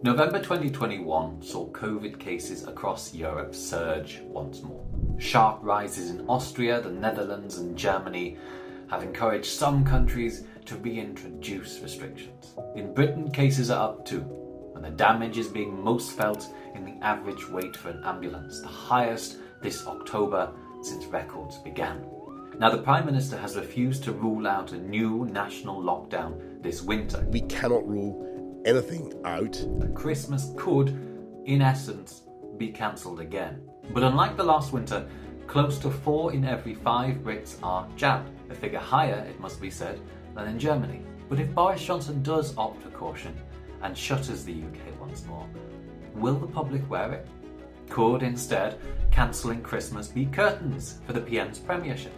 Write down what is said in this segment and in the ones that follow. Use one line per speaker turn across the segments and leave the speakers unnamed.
November 2021 saw Covid cases across Europe surge once more. Sharp rises in Austria, the Netherlands and Germany have encouraged some countries to reintroduce restrictions. In Britain, cases are up too, and the damage is being most felt in the average wait for an ambulance, the highest this October since records began. Now, the Prime Minister has refused to rule out a new national lockdown this winter.
We cannot rule anything out.
Christmas could, in essence, be cancelled again. But unlike the last winter, close to 4 in every 5 Brits are jabbed, a figure higher, it must be said, than in Germany. But if Boris Johnson does opt for caution and shutters the UK once more, will the public wear it? Could instead cancelling Christmas be curtains for the PM's premiership?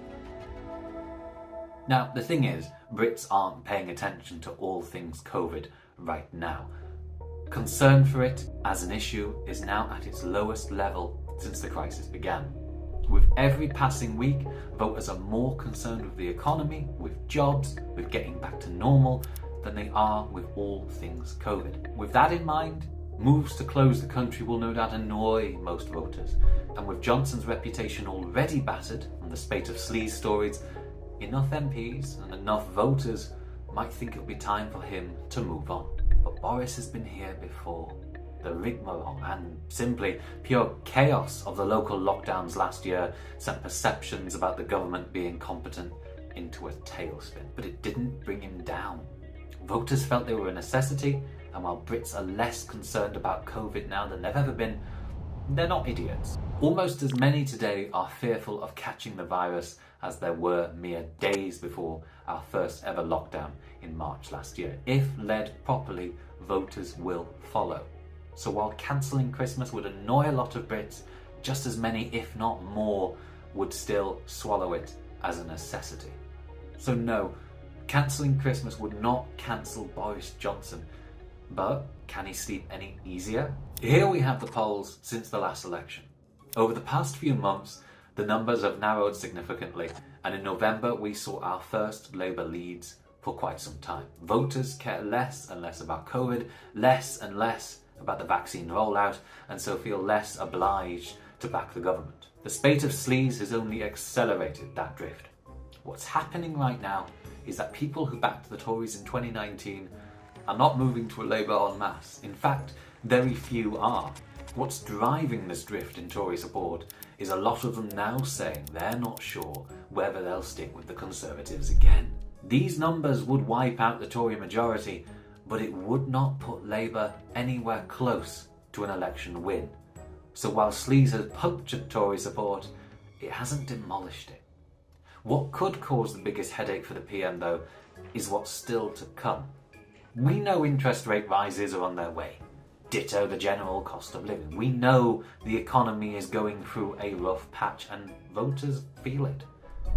Now, the thing is, Brits aren't paying attention to all things Covid right now. Concern for it as an issue is now at its lowest level since the crisis began. With every passing week, voters are more concerned with the economy, with jobs, with getting back to normal, than they are with all things Covid. With that in mind, moves to close the country will no doubt annoy most voters. And with Johnson's reputation already battered and the spate of sleaze stories, enough MPs and enough voters might think it'll be time for him to move on. But Boris has been here before. The rigmarole and simply pure chaos of the local lockdowns last year sent perceptions about the government being competent into a tailspin. But it didn't bring him down. Voters felt they were a necessity, and while Brits are less concerned about Covid now than they've ever been, they're not idiots. Almost as many today are fearful of catching the virus as there were mere days before our first ever lockdown in March last year. If led properly, voters will follow. So while cancelling Christmas would annoy a lot of Brits, just as many, if not more, would still swallow it as a necessity. So no, cancelling Christmas would not cancel Boris Johnson. But can he sleep any easier? Here we have the polls since the last election. Over the past few months, the numbers have narrowed significantly, and in November we saw our first Labour leads for quite some time. Voters care less and less about Covid, less and less about the vaccine rollout, and so feel less obliged to back the government. The spate of sleaze has only accelerated that drift. What's happening right now is that people who backed the Tories in 2019 are not moving to a Labour en masse. In fact, very few are. What's driving this drift in Tory support is a lot of them now saying they're not sure whether they'll stick with the Conservatives again. These numbers would wipe out the Tory majority, but it would not put Labour anywhere close to an election win. So while sleaze has punctured Tory support, it hasn't demolished it. What could cause the biggest headache for the PM, though, is what's still to come. We know interest rate rises are on their way. Ditto the general cost of living. We know the economy is going through a rough patch and voters feel it.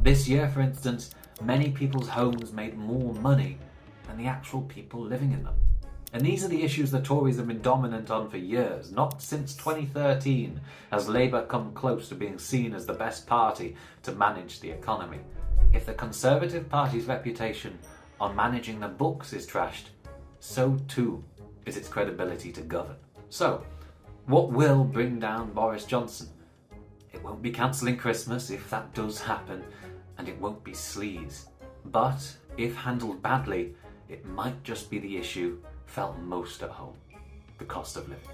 This year, for instance, many people's homes made more money than the actual people living in them. And these are the issues the Tories have been dominant on for years. Not since 2013 has Labour come close to being seen as the best party to manage the economy. If the Conservative Party's reputation on managing the books is trashed, so too is its credibility to govern. So, what will bring down Boris Johnson? It won't be cancelling Christmas if that does happen, and it won't be sleaze. But if handled badly, it might just be the issue felt most at home: the cost of living.